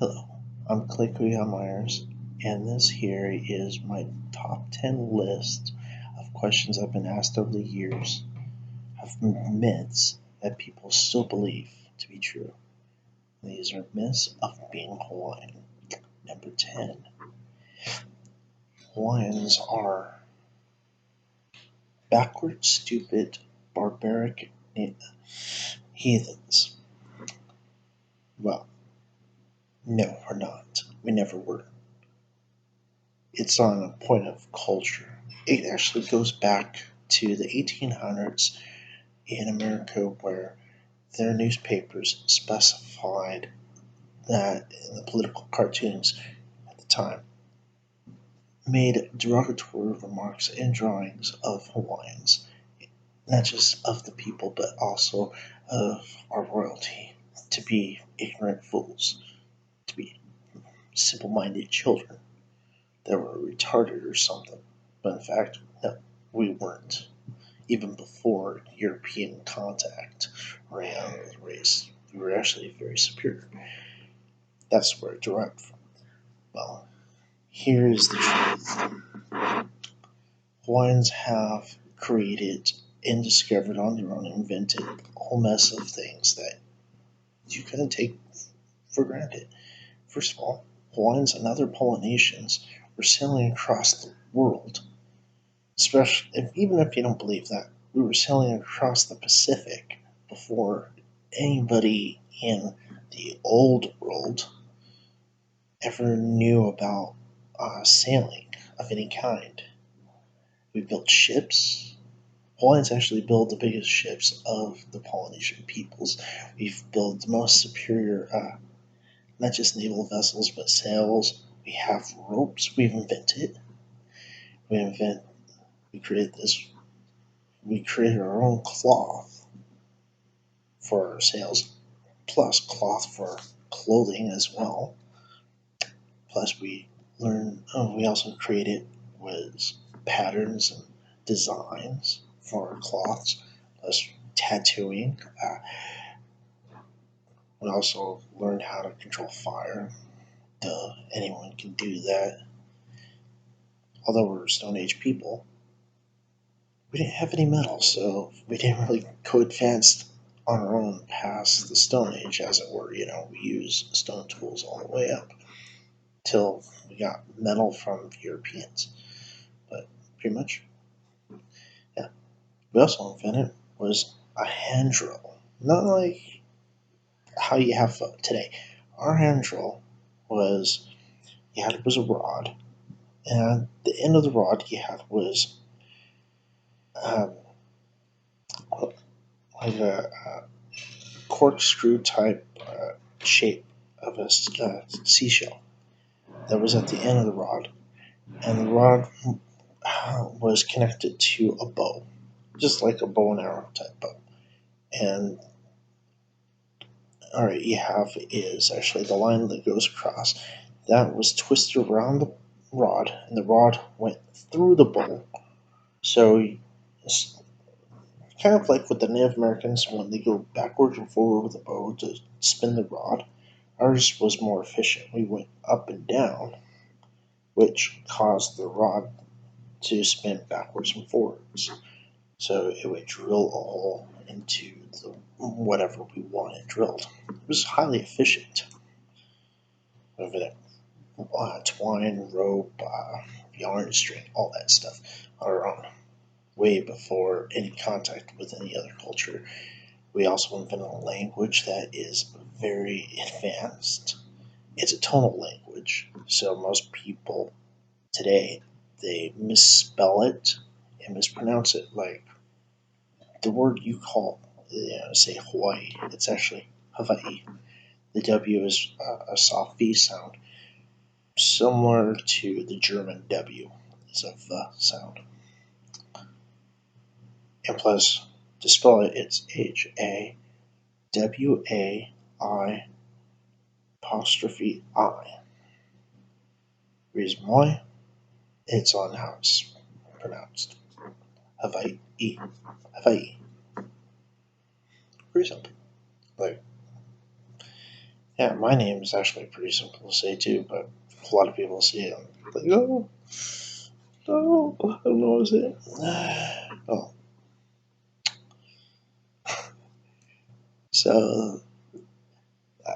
Hello, I'm Clay Myers, and this here is my top 10 list of questions I've been asked over the years of myths that people still believe to be true. These are myths of being Hawaiian. Number 10. Hawaiians are backward, stupid, barbaric heathens. Well, no, we're not. We never were. It's on a point of culture. It actually goes back to the 1800s in America, where their newspapers specified that in the political cartoons at the time made derogatory remarks and drawings of Hawaiians, not just of the people but also of our royalty, to be ignorant fools, to be simple minded children that were retarded or something. But in fact, no, we weren't. Even before European contact ran the race, we were actually very superior. That's where it derived from. Well, here's the truth. Hawaiians have created and discovered on their own, invented a whole mess of things that you couldn't take for granted. First of all, Hawaiians and other Polynesians were sailing across the world, especially even if you don't believe that, we were sailing across the Pacific before anybody in the old world ever knew about sailing of any kind. We built ships. Hawaiians actually built the biggest ships of the Polynesian peoples. We've built the most superior, not just naval vessels, but sails. We have ropes we've invented. We invent. We created this. We created our own cloth for our sails, plus cloth for clothing as well. Plus, we learned. Oh, we also created was patterns and designs for our cloths, plus tattooing. We also learned how to control fire. Duh, anyone can do that. Although we're Stone Age people, we didn't have any metal, so we didn't really go advanced on our own past the Stone Age, as it were. We use stone tools all the way up till we got metal from Europeans. But pretty much, yeah. We also invented was a hand drill, not like how you have today. Our hand drill was was a rod, and the end of the rod you had was um, like a corkscrew type shape of a seashell that was at the end of the rod, and the rod was connected to a bow, just like a bow and arrow type bow. And all right, you have is actually the line that goes across. That was twisted around the rod, and the rod went through the bow. So it's kind of like with the Native Americans when they go backwards and forward with the bow to spin the rod. Ours was more efficient. We went up and down, which caused the rod to spin backwards and forwards. So it would drill a hole into the whatever we wanted drilled. It was highly efficient. Over there, twine, rope, yarn, string, all that stuff on our own, way before any contact with any other culture. We also invented a language that is very advanced. It's a tonal language, so most people today they misspell it and mispronounce it. Like the word you call, say Hawaii, it's actually Hawaii. The W is a soft V sound, similar to the German W. It's a V sound. And plus, to spell it, it's Hawai apostrophe I. Reason why? It's on how it's pronounced. Hawaii. Hawaii. Pretty simple. Like, Yeah, my name is actually pretty simple to say too, but a lot of people see it. Like, oh, no, I don't know what to say. Oh, so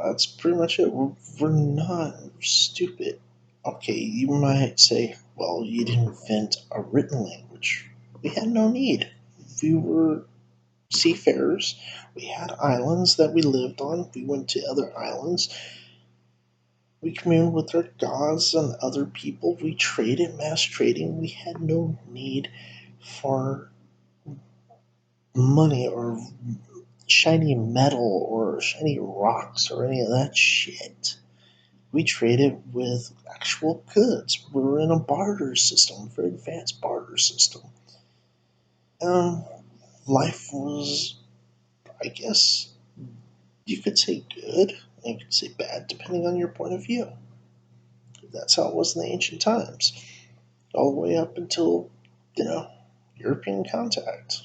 that's pretty much it. We're not stupid. Okay, you might say, well, you didn't invent a written language. We had no need. We were seafarers. We had islands that we lived on. We went to other islands. We communed with our gods and other people. We traded, mass trading. We had no need for money or shiny metal or shiny rocks or any of that shit. We traded with actual goods. We were in a barter system, a very advanced barter system. Um, Life was, I guess, you could say good and you could say bad, depending on your point of view. That's how it was in the ancient times, all the way up until, you know, European contact.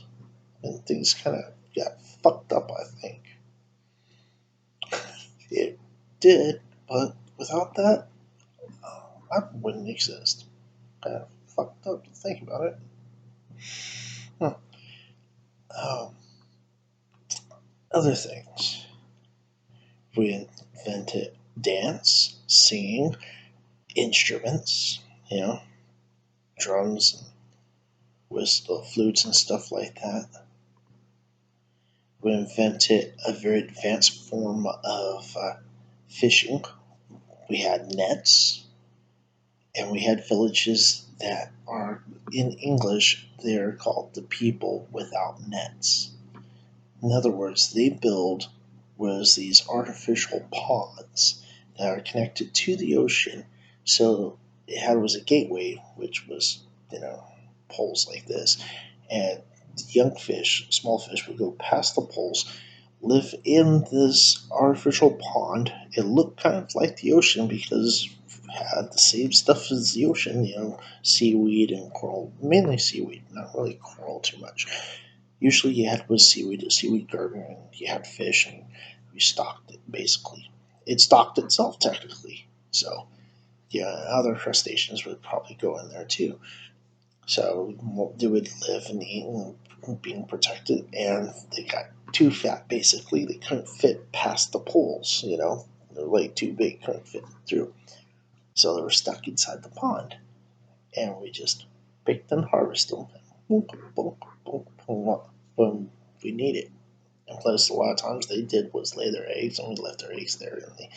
And things kind of got fucked up, I think. It did, but without that, I wouldn't exist. Kind of fucked up to think about it. Huh. Um, Other things. We invented dance, singing, instruments, you know, drums and whistle, flutes and stuff like that. We invented a very advanced form of fishing. We had nets, and we had villages that are, in English, they're called the people without nets. In other words, they build was these artificial ponds that are connected to the ocean. So it had was a gateway, which was, you know, poles like this, and young fish, small fish, would go past the poles, live in this artificial pond. It looked kind of like the ocean because it had the same stuff as the ocean, you know, seaweed and coral, mainly seaweed, not really coral too much. Usually you had was seaweed, a seaweed garden, and you had fish, and you stocked it basically. It stocked itself technically. So yeah, other crustaceans would probably go in there too. So they would live and eat and being protected, and they got too fat basically. They couldn't fit past the poles, you know. They're like too big, couldn't fit through. So they were stuck inside the pond. And we just picked and harvested them. Boom, boom, boom, boom, when we need it. And plus, a lot of times they did was lay their eggs, and we left their eggs there, and they,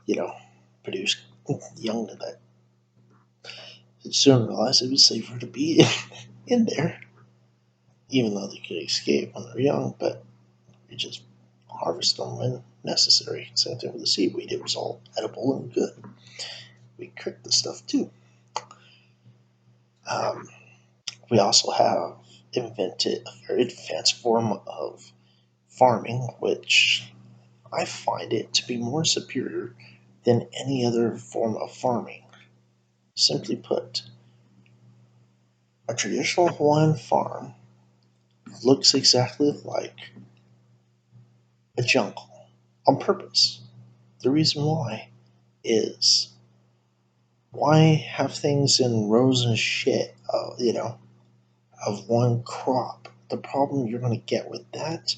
you know, produced young that soon realized it was safer to be in there, even though they could escape when they're young. But we just harvest them when necessary. Same thing with the seaweed; it was all edible and good. We cooked the stuff too. Um, we also have invented a very advanced form of farming, which I find it to be more superior than any other form of farming. Simply put, a traditional Hawaiian farm looks exactly like a jungle on purpose. The reason why is why have things in rows and shit, of one crop? The problem you're going to get with that,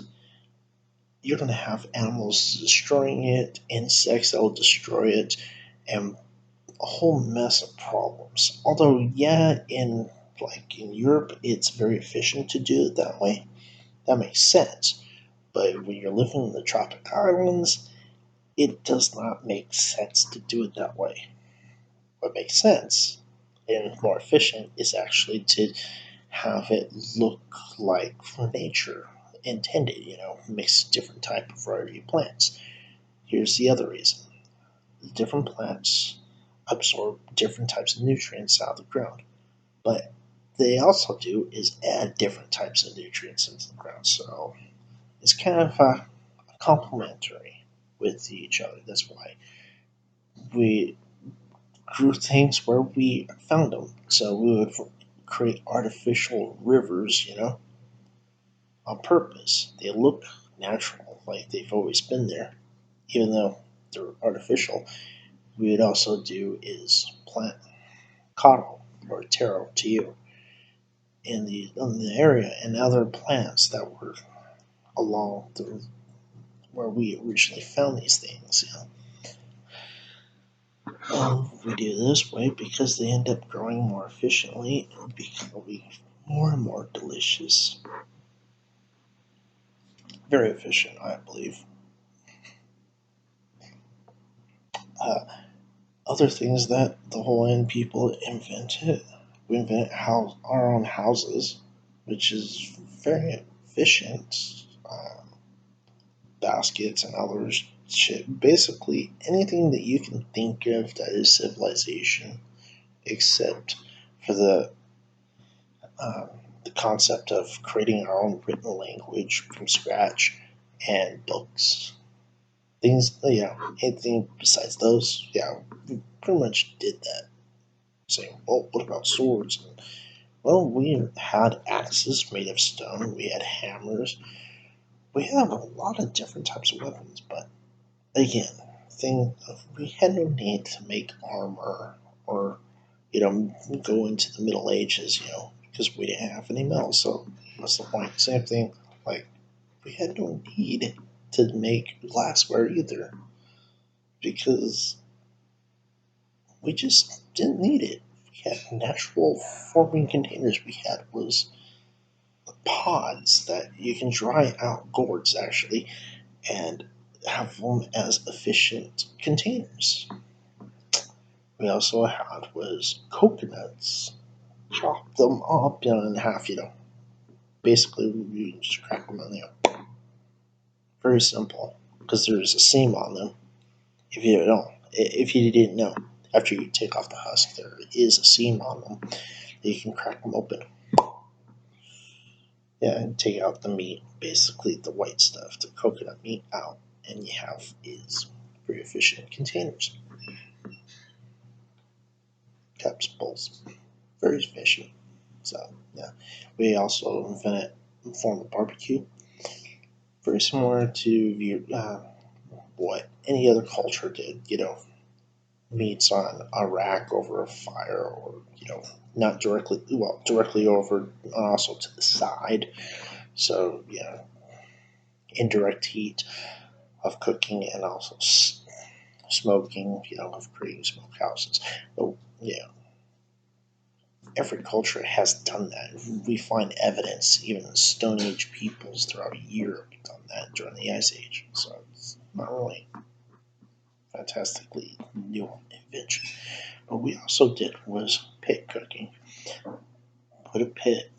you're going to have animals destroying it, insects that will destroy it, and a whole mess of problems. Although, yeah, in Europe, it's very efficient to do it that way. That makes sense. But when you're living in the tropic islands, it does not make sense to do it that way. What makes sense and more efficient is actually to have it look like nature intended. You know, mix different type of variety of plants. Here's the other reason: different plants absorb different types of nutrients out of the ground. But they also do is add different types of nutrients into the ground. So it's kind of complementary with each other. That's why we grew things where we found them. So we would create artificial rivers, you know, on purpose. They look natural, like they've always been there, even though they're artificial. We would also do is plant cotton or taro to you in the area and other plants that were along where we originally found these things. We do this way because they end up growing more efficiently and becoming more and more delicious. Very efficient, I believe. Uh, Other things that the Hawaiian people invented, we invent our own houses, which is very efficient. Baskets and other shit. Basically, anything that you can think of that is civilization, except for um, the concept of creating our own written language from scratch and books. Things, anything besides those, we pretty much did that. Saying, well, what about swords? Well, we had axes made of stone, we had hammers, we have a lot of different types of weapons, but again, we had no need to make armor or go into the Middle Ages, because we didn't have any metal. So what's the point? Same thing. Like we had no need to make glassware either because we just didn't need it. We had natural forming containers. We had was pods that you can dry out gourds actually and have them as efficient containers. We also had was coconuts. Chop them up in half, Basically, we just crack them in there. Very simple, because there's a seam on them. If you didn't know, after you take off the husk, there is a seam on them. You can crack them open. Yeah, and take out the meat, basically the white stuff, the coconut meat out, and you have is very efficient containers. Cups, bowls, very efficient. So yeah, we also invented a form of barbecue, very similar to what any other culture did. Meats on a rack over a fire, or not directly, well, directly over, also to the side. So indirect heat of cooking and also smoking, of creating smokehouses. But every culture has done that. We find evidence, even Stone Age peoples throughout Europe done that during the Ice Age. So it's not really fantastically new invention. What we also did was pit cooking. Put a pit,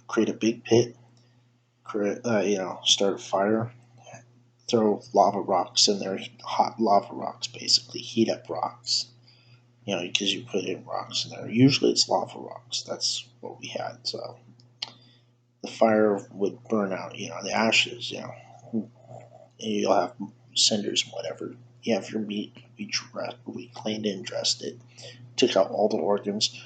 create a big pit, start a fire, throw lava rocks in there, hot lava rocks basically, heat up rocks. Because you put in rocks in there. Usually it's lava rocks. That's what we had. So the fire would burn out, the ashes, and you'll have cinders and whatever. You have your meat. We cleaned it and dressed it. Took out all the organs.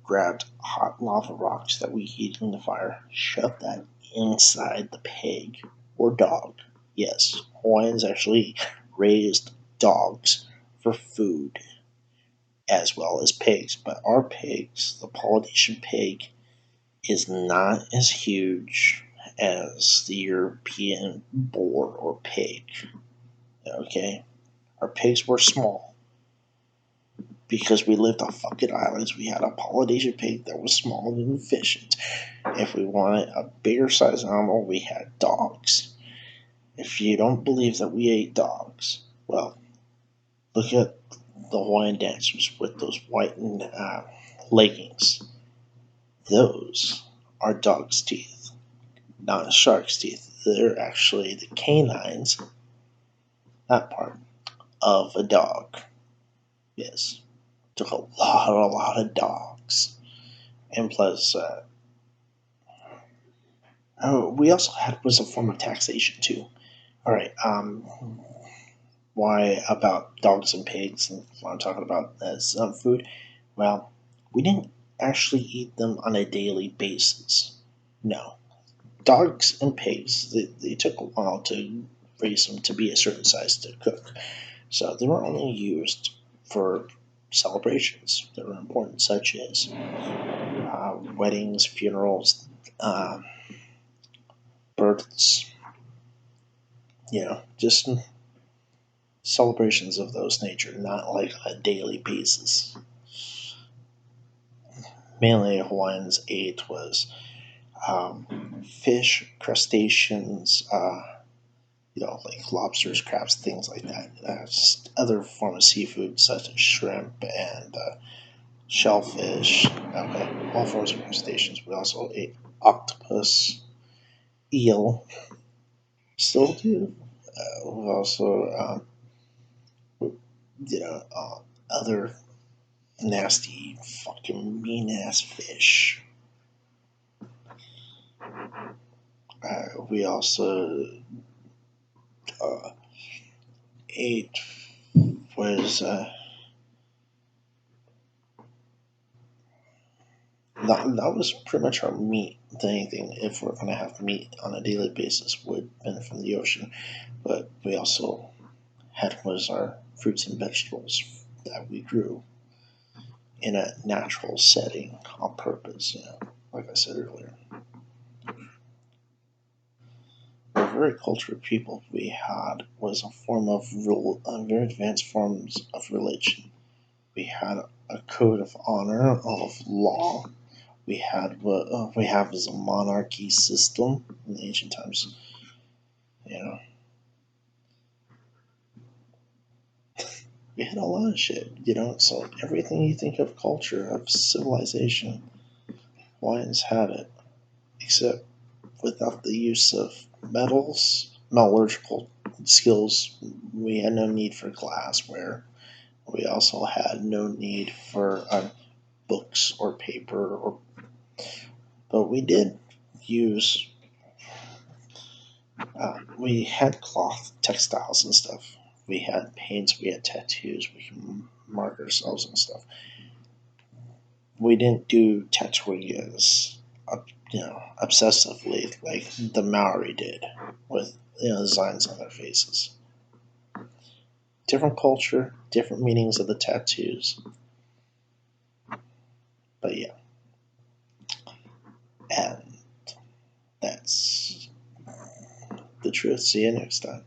Grabbed hot lava rocks that we heated in the fire. Shoved that inside the pig or dog. Yes, Hawaiians actually raised dogs for food as well as pigs. But our pigs, the Polynesian pig, is not as huge as the European boar or pig. Okay? Our pigs were small because we lived on fucking islands. We had a Polynesian pig that was small and efficient. If we wanted a bigger size animal, we had dogs. If you don't believe that we ate dogs, well, look at the Hawaiian dancers with those white leggings. Those are dog's teeth, not shark's teeth. They're actually the canines, that part, of a dog. Yes. Took a lot of dogs. And plus, we also had was a form of taxation too. All right. Why about dogs and pigs? And what I'm talking about as food. Well, we didn't actually eat them on a daily basis. No, dogs and pigs. They took a while to raise them to be a certain size to cook. So they were only used for celebrations that were important, such as weddings, funerals, uh, births, just celebrations of those nature, not like on a daily basis. Mainly Hawaiians ate was fish, crustaceans, like lobsters, crabs, things like that. Just other form of seafood such as shrimp and shellfish. Okay, all forms of crustaceans. We also ate octopus, eel, still do. We also, other nasty, fucking mean ass fish. We also uh, ate was that was pretty much our meat. Anything if we're gonna have meat on a daily basis would have been from the ocean, but we also had was our fruits and vegetables that we grew in a natural setting on purpose. Like I said earlier, we're very cultured people. We had was a form of very advanced forms of religion. We had a code of honor, of law. We had what we have is a monarchy system in the ancient times. You know, we had a lot of shit. So everything you think of culture, of civilization, Hawaiians had it, except without the use of metals, metallurgical skills. We had no need for glassware. We also had no need for books or paper, but we did use. We had cloth textiles and stuff. We had paints. We had tattoos. We can mark ourselves and stuff. We didn't do tattooing as obsessively like the Maori did with designs on their faces. Different culture, different meanings of the tattoos. But yeah, and that's the truth. See you next time.